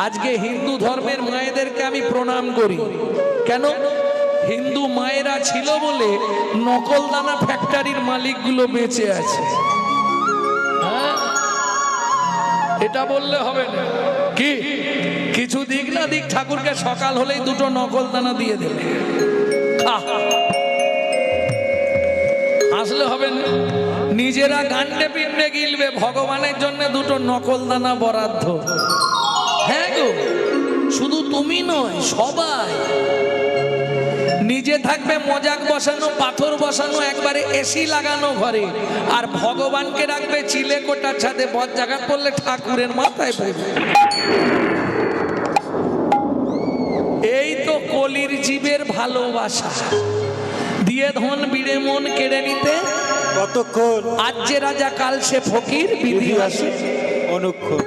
আজকে হিন্দু ধর্মের মায়েদেরকে আমি প্রণাম করি। কেন? হিন্দু মায়েরা ছিল বলে নকলদানা ফ্যাক্টরির মালিকগুলো বেঁচে আছে। হ্যাঁ, এটা বললে হবে না কি? কিছু দিক না দিক, ঠাকুরকে সকাল হলেই দুটো নকলদানা দিয়ে দেবে, আসলে হবে না। নিজেরা গান্ডে পিন্ডে গিলবে, ভগবানের জন্য দুটো নকলদানা বরাদ্দ। হ্যাঁ গো, শুধু তুমি নয়, সবাই। নিজে থাকবে মজাক বসানো, পাথর বসানো, একবারে এসি লাগানো ঘরে, আর ভগবানকে রাখবে চিলে কোটার ছাদে। বদ জাগাত পড়লে ঠাকুরের মাথায় পড়বে। এই তো কলির জীবের ভালোবাসা। দিয়ে ধন বিড়ে মন কেড়ে নিতে কতক্ষণ। আজ যে রাজা কাল সে ফকির, বিধি আসে অনুক্ষণ।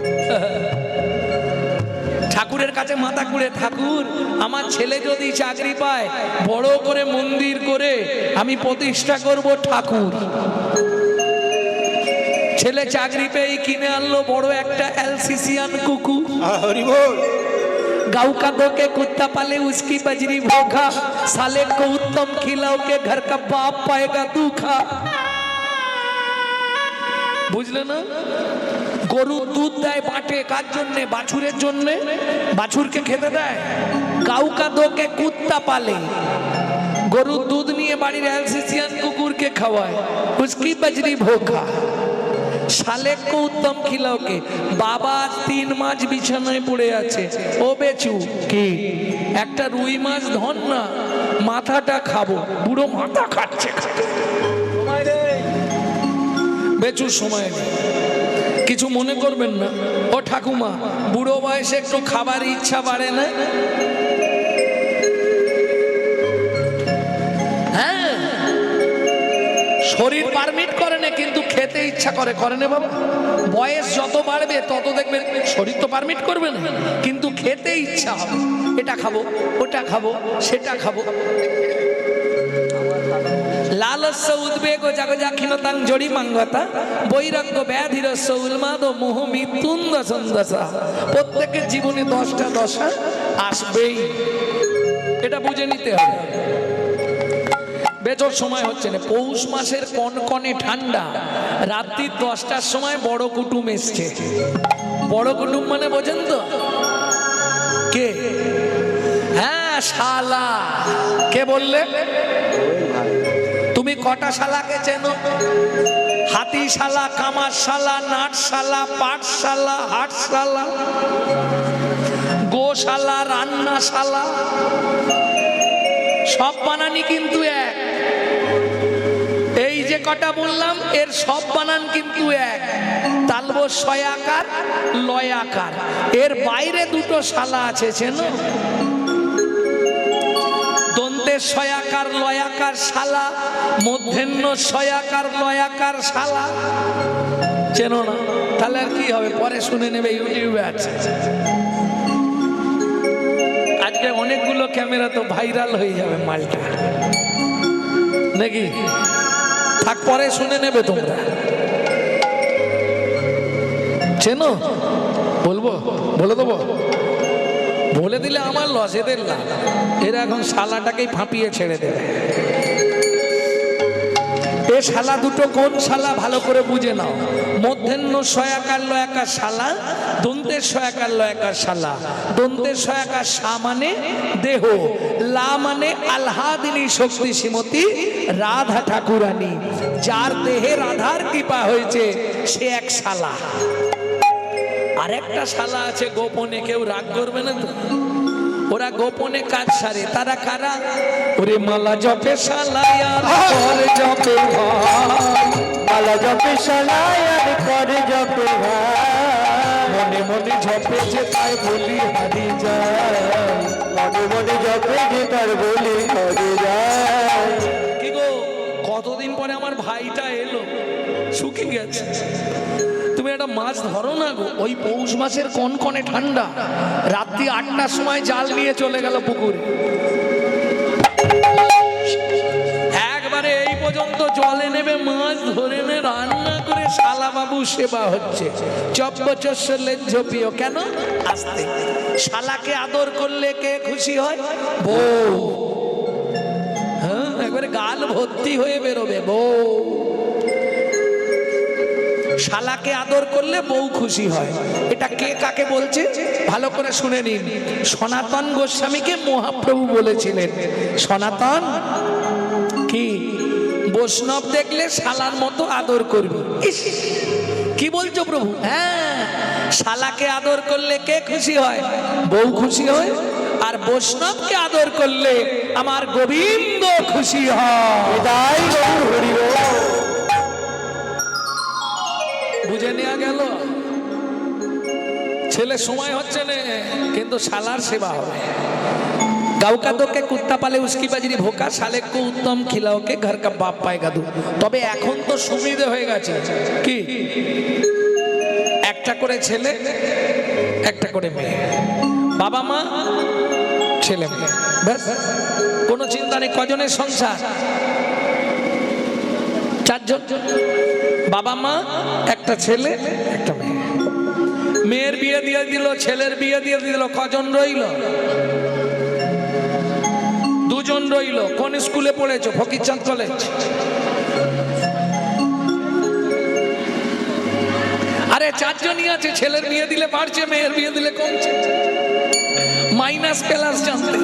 ঠাকুরের কাছে মাথা কুড়ে, ঠাকুর আমার ছেলে যদি চাকরি পায়, বড় করে মন্দির করে আমি প্রতিষ্ঠা করব ঠাকুর। ছেলে চাকরি পেয়ে কিনে আনলো বড় একটা এলসিসিয়ান কুকুর। হরি বল। गाँव का दो के कुत्ता पाले उसकी बजरी भोखा, साले को उत्तम खिलाओ के घर का बाप पाएगा दुखा। বুঝলে না? গরু দুধ দেয় বাটে, কার জন্য? বাছুরের জন্য। বাছুরকে খেতে দেয়। গাঁও কা দো কে কুত্তা পালে, গরু দুধ নিয়ে বাড়ির এলসিসিয়ান কুকুরকে খাওয়ায়, उसकी बजरी भोखा, শালেক কো উত্তম খিলাওকে। বাবা 3 মাস বিছানায় পড়ে আছে, ও বেচু কি একটা রুই মাছ ধন না, মাথাটা খাবো। বুড়ো মাথা খাচ্ছে, বেচু সময় নেই। কিছু মনে করবেন না ও ঠাকুমা, বুড়ো বয়সে একটু খাবার ইচ্ছা বাড়ে না? হ্যাঁ, শরীর পারমিট করে না, কিন্তু খেতে ইচ্ছা করে। করে না বাবা? বয়স যত বাড়বে তত দেখবেন শরীর তো পারমিট করবে না, কিন্তু খেতে ইচ্ছা হবে। এটা খাবো, ওটা খাবো, সেটা খাবো। লালস্য উদ্বেগ জাগজাক্ষিণতাং জড়ি মাঙ্গতা, বৈরাগ্য ব্যাধিরস্য উন্মাদ মোহ মৃত্যুন্দ সন্দশা। প্রত্যেকের জীবনে 10টা দশা আসবেই, এটা বুঝে নিতে হবে। বেচর সময় হচ্ছে না, পৌষ মাসের কনকনে ঠান্ডা, রাত্রি 10টার সময় বড় কুটুম এসছে। বড় কুটুম মানে বোঝেন তো কে? হ্যাঁ, শালা। কে বললে? তুমি কটা শালাকে চেনো? হাতিশালা, কামারশালা, নাটশালা, পাটশালা, হাটশালা, গোশালা, রান্নাশালা, সব বানানি কিন্তু এক। এই যে কটা বললাম এর সব বানান কিন্তু এক। তালব শয়াকার, লয়াকার। এর বাইরে দুটো শালা আছে, চেনো? দন্তের শয়াকার লয়াকার শালা, মধ্যাহ্ন শয়াকার লয়াকার শালা। চেনো না? তাহলে আর কি হবে, পরে শুনে নেবে, ইউটিউবে আছে। আজকে অনেকগুলো ক্যামেরা তো ভাইরাল হয়ে যাবে মালটা, নাকি? থাক, পরে শুনে নেবে তোমরা। চেনো? বলবো? বলে দেবো? বলে দিলে আমার লস, এদের লাভ। এরা এখন শালাটাকেই ফাঁপিয়ে ছেড়ে দেবে। এ শালা দুটো কোন শালা ভালো করে বুঝে নাও। মধ্যাহ্ন শয়াকার লয়াকার শালা, দন্তের শয়াকার লয়াকার শালা। দন্তের শয়াকার শা মানে দেহ, লা মানে আল্লাদিনী শক্তি শ্রীমতী রাধা ঠাকুরানী। যার দেহে রাধার কৃপা হয়েছে সে এক শালা। আর একটা শালা আছে গোপনে, কেউ রাগ করবে না তো? ওরা গোপনে কাজ সারে। তারা কারা? ওরে মালা জপে শালায়ার করে জপে ভাই, মালা জপে শালায়ার করে জপে ভাই, মনে মনে জপে যে তাই বলি হারি যায়, মনে মনে জপে যে তার বলি হারি যায়। কি গো, কতদিন পরে আমার ভাইটা এলো, শুকিয়ে গেছে। তুমি একটা মাছ ধরো না গো, ওই পৌষ মাসের কনকনে ঠান্ডা, রাত্রি 8টার সময় জাল নিয়ে চলে গেল পুকুরে। একবারে এই পর্যন্ত জলে নেবে, মাছ ধরে নে, রান্না করে শালা বাবু সেবা হচ্ছে, চব্বচস্বলের ঝোপিও কেন আসতে। শালাকে আদর করলে কে খুশি হয়? বউ। হ্যাঁ, একবারে গাল ভর্তি হয়ে বেরোবে বউ। শালাকে আদর করলে বউ খুশি হয়। এটা কে কাকে বলছে ভালো করে শুনে নিন। সনাতন গোস্বামীকে মহাপ্রভু বলেছিলেন, সনাতন কি বৈষ্ণব দেখলে শালার মতো আদর করবি। কি বলছো প্রভু? হ্যাঁ, শালাকে আদর করলে কে খুশি হয়? বউ খুশি হয়। আর বৈষ্ণবকে আদর করলে আমার গোবিন্দ খুশি হয়। বুঝে নেওয়া গেল? ছেলে সময় হচ্ছে না, কিন্তু শালার সেবা হবে। গাউকা তোকে কুত্তা পালে উস্কি বাজরি ভোকা, শালে কো উত্তম খিলাওকে ঘর কা বাপ পায়গা দু। তবে এখন তো সুবিধা হয়ে গেছে কি, একটা করে ছেলে একটা করে মেয়ে, বাবা মা ছেলে মেয়ে, ব্যাস কোনো চিন্তা নেই। কজনের সংসার? চারজন, বাবা মা, একটা ছেলে একটা মেয়ে। মেয়ের বিয়ে দিয়ে দিল, ছেলের বিয়ে দিয়ে দিল, কজন রইল? দুজন রইল। কোন স্কুলে পড়েছো? ফকিরচাঁদ কলেজ। আরে চারজনই আছে, ছেলের বিয়ে দিলে বাড়ছে, মেয়ের বিয়ে দিলে কমছে। মাইনাস প্লাস জানতে।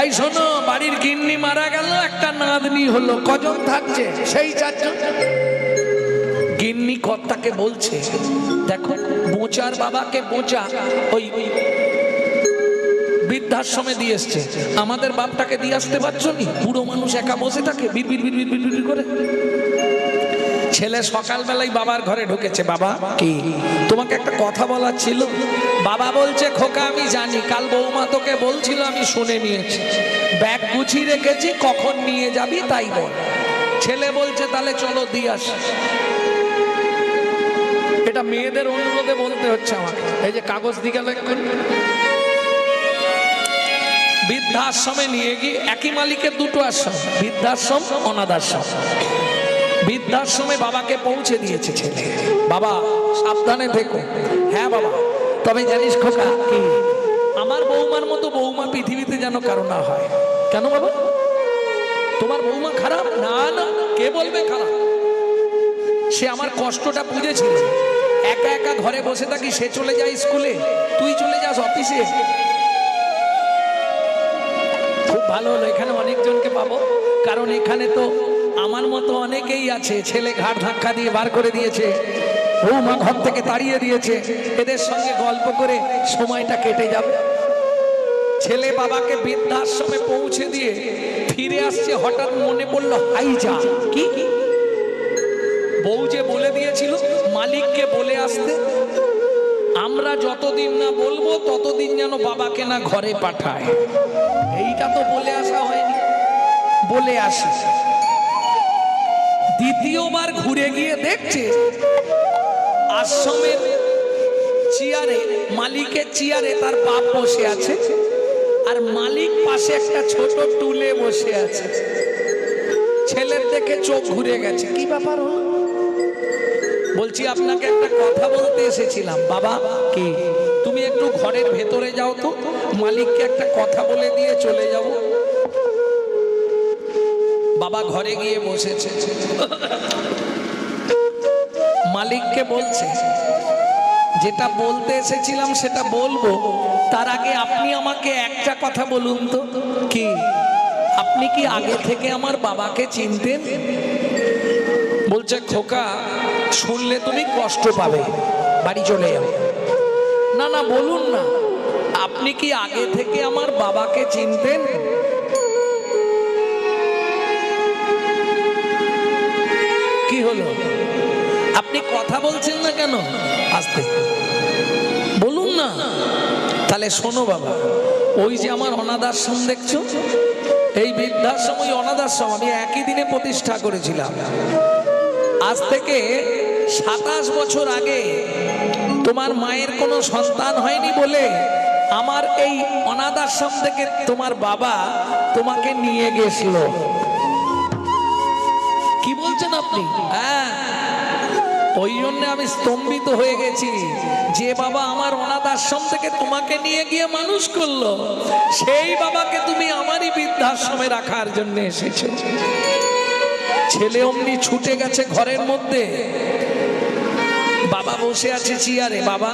এই শোনো, বাড়ির গিন্নি মারা গেল, একটা নাতনি হলো, কজন থাকছে? সেই চারজন। গিন্নি কর্তাকে বলছে, দেখো বোচার বাবাকে বোচা ওই বৃদ্ধাশ্রমে দিয়ে এসছে, আমাদের বাপটাকে দিয়ে আসতে পারছো নি? বুড়ো মানুষ একা বসে থাকে বিড় বিড় বিড় বিড় বিড় করে। ছেলে সকালবেলায় বাবার ঘরে ঢুকেছে, বাবা কি তোমাকে একটা কথা বলার ছিল। বাবা বলছে, খোকা আমি জানি, কাল বৌমা তোকে বলছিল, আমি শুনে নিয়েছি, ব্যাগ গুছিয়ে রেখেছি, কখন নিয়ে যাবি তাই বল। ছেলে বলছে, তাহলে চলো দিয়ে আসি। এটা মেয়েদের অনুরোধে বলতে হচ্ছে আমাকে। এই যে কাগজ দিয়ে গেল এক্ষুনি। বৃদ্ধাশ্রমে নিয়ে গিয়ে, একই মালিকের দুটো আশ্রম, বৃদ্ধাশ্রম অনাথাশ্রম। বৃদ্ধাশ্রমে বাবাকে পৌঁছে দিয়েছে ছেলে। বাবা সাবধানে থেকো। হ্যাঁ বাবা, তবে জানিস খোকা কি, আমার বৌমার মতো বৌমা পৃথিবীতে যেন কারো না হয়। কেন বাবা? তোমার বৌমা খারাপ? না না, কে বলবে খারাপ? সে আমার কষ্টটা বুঝেছিল। একা একা ঘরে বসে থাকি, সে চলে যায় স্কুলে, তুই চলে যাস অফিসে। খুব ভালো হলো, এখানে অনেকজনকে পাবো, কারণ এখানে তো আমার মতো অনেকেই আছে। ছেলে ঘাট ধাক্কা দিয়ে বার করে দিয়েছে, বৌমা ঘর থেকে তাড়িয়ে দিয়েছে, এদের সঙ্গে গল্প করে সময়টা কেটে যাবে। ছেলে বাবাকে বৃদ্ধাশ্রমে পৌঁছে দিয়ে ফিরে আসছে, হঠাৎ মনে পড়লো হাইজা কি, বউ যে বলে দিয়েছিল মালিককে বলে আসতে, আমরা যতদিন না বলবো ততদিন যেন বাবাকে না ঘরে পাঠায়। এইটা তো বলে আসা হয়নি, বলে আসি। দ্বিতীয়বার ঘুরে গিয়ে দেখছে আশ্রমের চেয়ারে, মালিকের চেয়ারে তার বাপ বসে আছে, আর মালিক পাশে একটা ছোট টুলে বসে আছে। ছেলের দেখে চোখ ঘুরে গেছে, কি ব্যাপার হলো? বলছি, আপনাকে একটা কথা বলতে এসেছিলাম। বাবা কি, তুমি একটু ঘরের ভেতরে যাও তো, মালিককে একটা কথা বলে দিয়ে চলে যাব। বাবা ঘরে গিয়ে বসেছে, মালিককে বলছে, যেটা বলতে এসেছিলাম সেটা বলবো, তার আগে আপনি আমাকে একটা কথা বলুন তো। কি? আপনি কি আগে থেকে আমার বাবাকে চিনতেন? বলছে, খোকা শুনলে তুমি কষ্ট পাবে, বাড়ি চলে যাও। না না, বলুন না, আপনি কি আগে থেকে আমার বাবাকে চিনতেন? কি হলো, আপনি কথা বলছেন না কেন? আস্তে বলুন না। তাহলে শোনো বাবা, ওই যে আমার অনাথাশ্রম দেখছো, এই বৃদ্ধাশ্রম ওই অনাথাশ্রম আমি একই দিনে প্রতিষ্ঠা করেছিলাম। আজ থেকে 27 বছর আগে তোমার মায়ের কোনো সন্তান হয়নি বলে আমার এই অনাথাশ্রম থেকে তোমার বাবা তোমাকে নিয়ে গেছিল। কি বলছো? বুঝেছেন আপনি? হ্যাঁ, ওই জন্য আমি স্তম্ভিত হয়ে গেছি যে বাবা আমার অনাথ আশ্রম থেকে তোমাকে নিয়ে গিয়ে মানুষ করলো, সেই বাবাকে তুমি আমারই বৃদ্ধাশ্রমে রাখার জন্য এসেছো। ছেলে অমনি ছুটে গেছে ঘরের মধ্যে, বাবা বসে আছে চেয়ারে। বাবা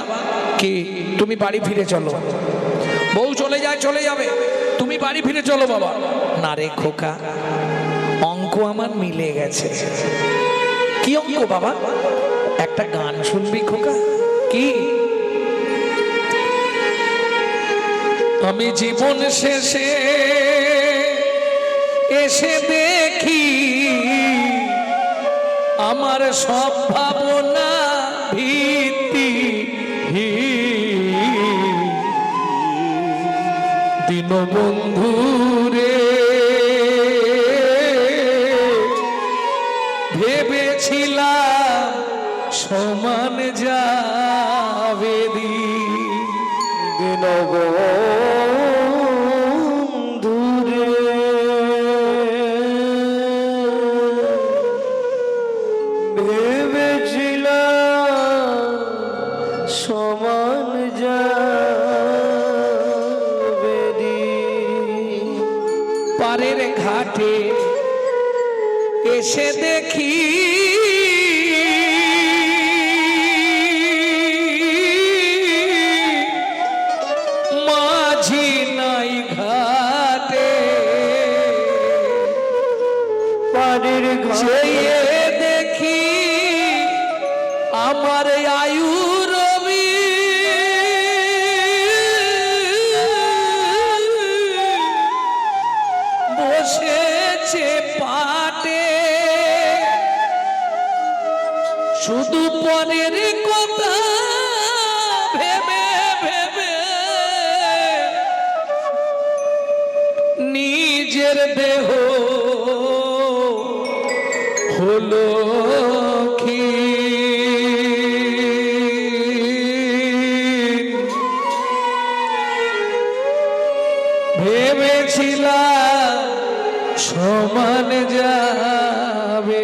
কি, তুমি বাড়ি ফিরে চলো। বউ চলে যায়, চলে যাবে, তুমি বাড়ি ফিরে চলো। বাবা, না রে খোকা, অঙ্ক আমার মিলে গেছে। কি অঙ্ক বাবা? একটা গান শুনবি খোকা? কি? আমি জীবন শেষে এসে দেখি আমার সব ভাবনা ভিত্তিহীন। দীনবন্ধু রে, ভেবেছিলাম সমান যাবে দীনবন্ধু রে, ভেবেছিলাম সমান যাবে পারের ঘাটে এসে দেখি মাঝি নাই ঘাটে। পারের ঘাটে দেখি আমার আয়ু রবি বসেছে পাটে। শুধু পরের কথা ভেবে ভেবে নিজের দেহ হলো ভেবেছিলাম সমান যাবে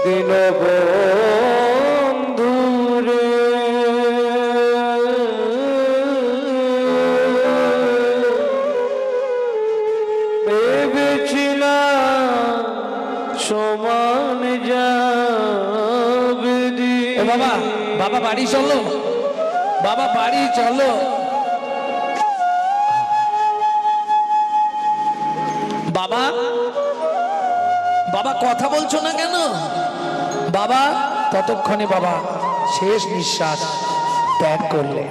দীনবন্ধু রে, ভেবেছিলাম সমান যাবে। ও বাবা, বাবা বাড়ি চলো, বাবা বাড়ি চলো। বাবা, বাবা কথা বলছো না কেন? বাবা ততক্ষণে বাবা শেষ নিঃশ্বাস ত্যাগ করলে।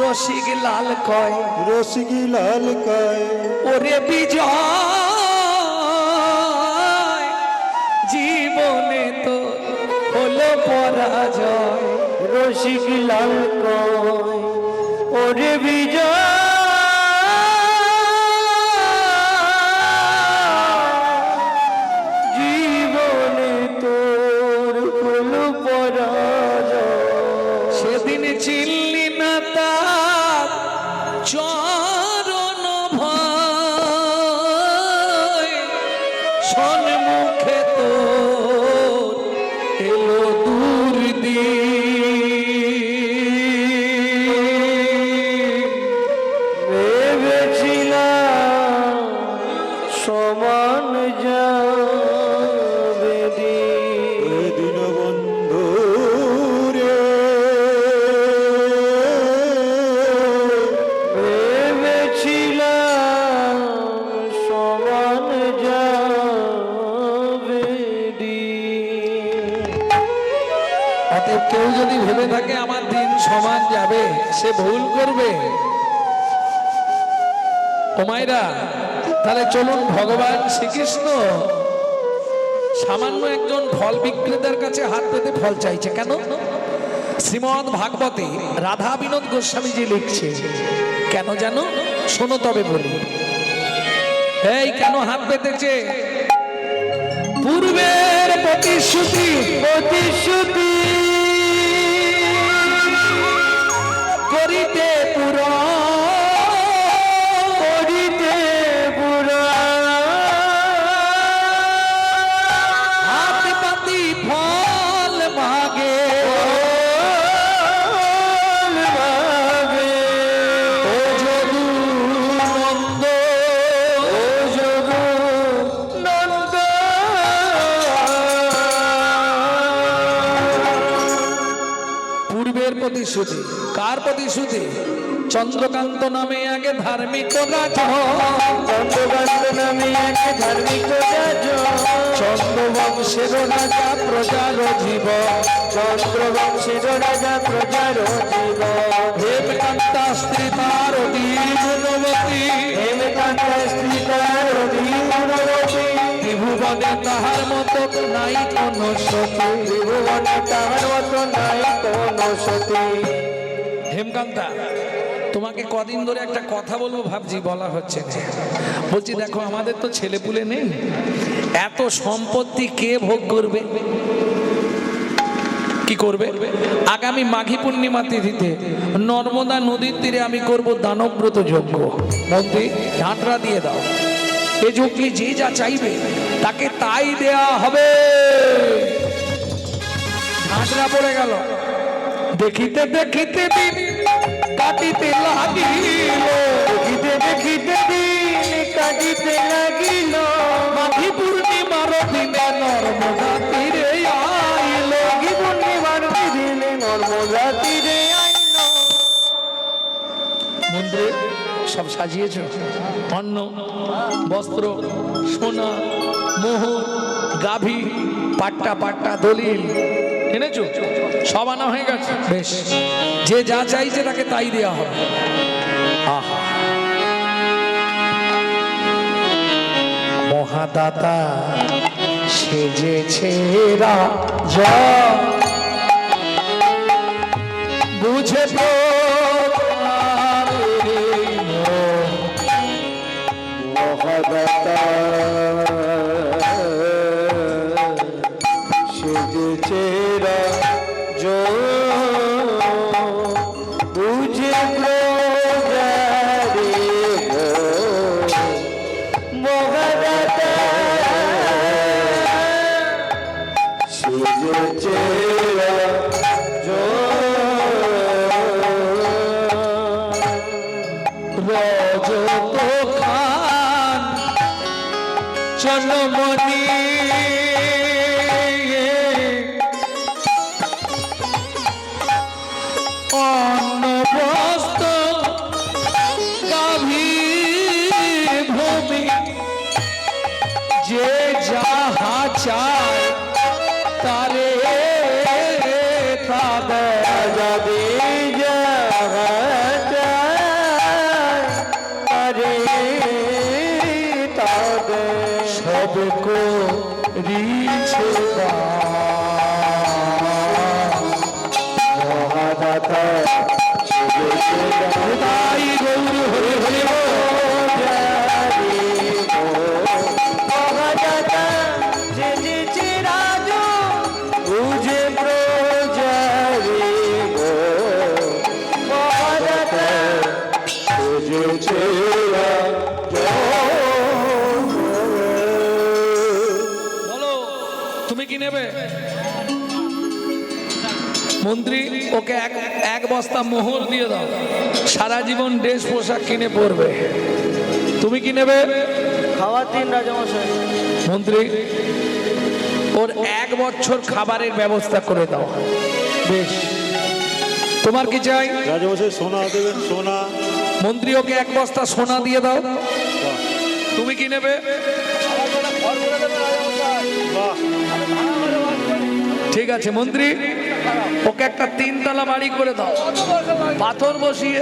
রসিক লাল কয়, রসিক লাল কয়, ওরে বিজয় জীবনে তো হলো পরাজয়। রসিক লাল কয়, ওরে বিজয় জীবনে তোর হলো পরাজয়। সেদিন চিনলি না তার চরণ ভয়, সন্মুখে তোর এলো দুর্দিন। ভেবেছিলাম সমান যাবে দীনবন্ধু রে, ভেবেছিলাম সমান যাবে। অতএব কেউ যদি ভেবে থাকে আমার দিন সমান যাবে, সে ভুল করবে। ও মায়েরা, তাহলে চলুন, ভগবান শ্রীকৃষ্ণ সামান্য একজন ফল বিক্রেতার কাছে হাত পেতে ফল চাইছে কেন? শ্রীমদ্ ভাগবতে রাধা বিনোদ গোস্বামীজি লিখছে কেন জানো? শোনো তবে বলি। এই কেন হাত পেতেছে? পূর্বের প্রতিশ্রুতি প্রতিশ্রুতি করিতে পুরা প্রতিশ্রুতি। কার প্রতিশ্রুতি? চন্দ্রকান্ত নামে আগে ধার্মিক রাজা, চন্দ্রকান্ত নামে এক ধার্মিক রাজা, চন্দ্রবংশের রাজা প্রজার জীবন, চন্দ্রবংশের রাজা প্রজার জীব, হেমকান্তা স্ত্রী তার অধীর গুণবতী, হেমকান্ত স্ত্রী তার অধীনবতী, ত্রিভুবনে তাহার মতো নাই কোন সতী। ত্রিভুবনে তাহার মতো নাই কোন সতী। হেমকান্তা, তোমাকে কদিন ধরে একটা কথা বলবো ভাবছি, বলা হচ্ছে না। বলছি দেখো, আমাদের তো ছেলেপুলে নেই, এত সম্পত্তি কে ভোগ করবে? কি করবে? আগামী মাঘী পূর্ণিমা তিথিতে নর্মদা নদীর তীরে আমি করব দানব্রত যজ্ঞ। মন্ত্রী, ঝাঁটরা দিয়ে দাও। এ যজ্ঞে যে যা চাইবে তাকে তাই দেয়া হবে। ঝাঁটরা পড়ে গেল। দেখিতে দেখিতে দিন কাটিতে লাগিল, দেখিতে দেখিতে দিন কাটিতে লাগিল, মাঘী পূর্ণিমার দিনে নর্মদা তীরে আইল। মাঘী পূর্ণিমার দিনে নর্মদা তীরে আইল। মন্দিরে সব সাজিয়েছ, অন্ন, বস্ত্র, সোনা, মোহর, গাভী, পাট্টা পাট্টা দলিল এনেছো? সব আনা হয়ে গেছে। বেশ, যে যা চাইছে তাকে তাই দেওয়া হবে। আহা, মহাদাতা সেজেছে রাজা, বুঝে মহাদাতা সেজেছে রাজা, বুঝে প্রজারে মহাদাতা সেজেছে রাজা। রজত খান চনমনি অন্ন বস্ত্র গাভী ভূমি, যে যাহা চায় তারে তা দেয়। যাবে যাহা চায় তারে তা দেয়। সব করিছে মহাদাতা সেজেছে তাই গৌর হরে হরে রাজারে মহাদাতা সেজেছে রাজা, বুঝে প্রজারে মহাদাতা সেজেছে রাজা। বলো, তুমি কি নেবে? মন্ত্রী, ওকে এক বস্তা মোহর দিয়ে দাও, সারা জীবন ড্রেস পোশাক কিনে পরবে। তুমি কি নেবে? খাওয়ার দিন রাজামশাই। মন্ত্রী, ওর 1 বছর খাবারের ব্যবস্থা করে দাও। বেশ, তোমার কি চাই? রাজামশাই সোনা দেবেন, সোনা। মন্ত্রী, ওকে 1 বস্তা সোনা দিয়ে দাও। তুমি কি নেবে? বাহ, ঠিক আছে মন্ত্রী, ওকে একটা 3 তলা বাড়ি করে দাও, পাথর বসিয়ে,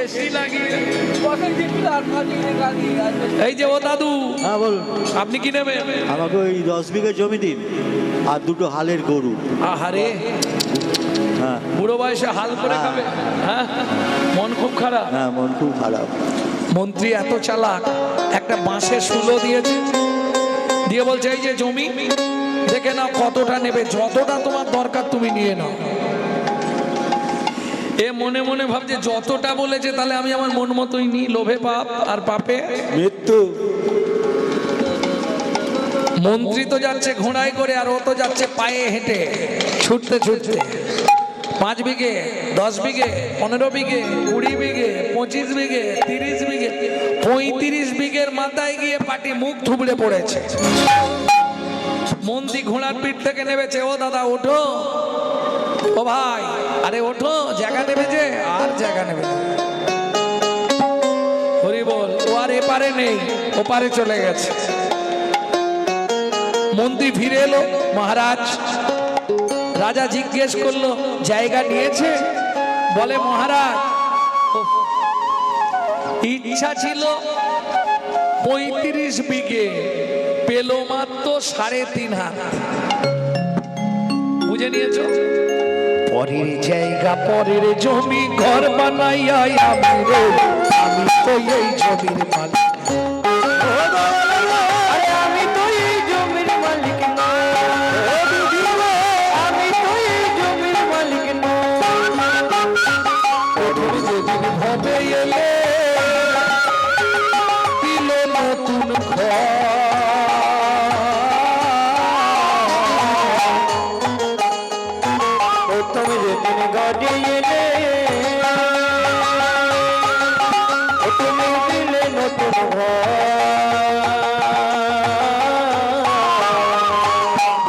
এসি লাগিয়ে। এই যে ও দাদু, হ্যাঁ বলুন। আপনি কি নেবেন? আমাকে ওই 10 বিঘা জমি দিন আর 2টো হালের গরু। আহারে, হ্যাঁ বুড়ো বয়সে হাল করে খাবে? হ্যাঁ, মন খুব খারাপ। হ্যাঁ, মন খুব খারাপ। মন্ত্রী এত চালাক, একটা বাঁশের শুলো দিয়েছে, দিয়ে বলছে এই যে জমি দেখে নাও কতটা নেবে, যতটা তোমার দরকার তুমি নিয়ে নাও। এ মনে মনে ভাবছে যতটা বলেছে তাহলে আমি আমার মন মতোই নিই, লোভে পাপ আর পাপে মৃত্যু। মন্ত্রী তো যাচ্ছে ঘোড়ায় করে, আর ও তো যাচ্ছে পায়ে হেঁটে, ছুটতে ছুটতে। 5 বিঘে, 10 বিঘে, 15 বিঘে, 20 বিঘে, 25 বিঘে, 30 বিঘে, 35 বিঘের মাথায় গিয়ে পাটি মুখ থুবড়ে পড়েছে। মন্ত্রী ঘোড়ার পিঠ থেকে নেমেছে, ও দাদা ওঠো, ও ভাই আরে ওঠো, জায়গা নেবে যে, আর জায়গা নেবে না। হরি বল। ও আর এপারে নেই, ওপারে চলে গেছে। মন্ত্রী ফিরে এলো। মহারাজ, রাজা জিজ্ঞেস করলো জায়গা নিয়েছে? বলে মহারাজ ইচ্ছা ছিল 35 বিঘে, পেল মাত্র 3.5 হাত। বুঝে নিয়েছো? পরের জায়গা পরের জমি ঘর বানাইয়া আমি রে, আমি তো এই জমির মালিক। আরে আমি তো এই জমির মালিক না, আমি তো এই জমির মালিক না। তুমি যেদিন ভাবে এলে দিল নতুন ঘর, ও তুমি যেদিন গড়িয়ে এলে, ও তুমি দিলে নতুন ঘর।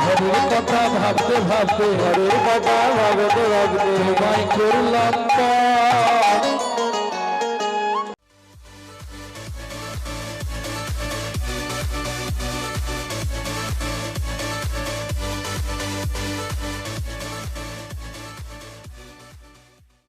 ঘরের কথা ভাবতে ভাবতে ঘরের কথা ভাবতে ভাবতে তোমায় করলাম পর।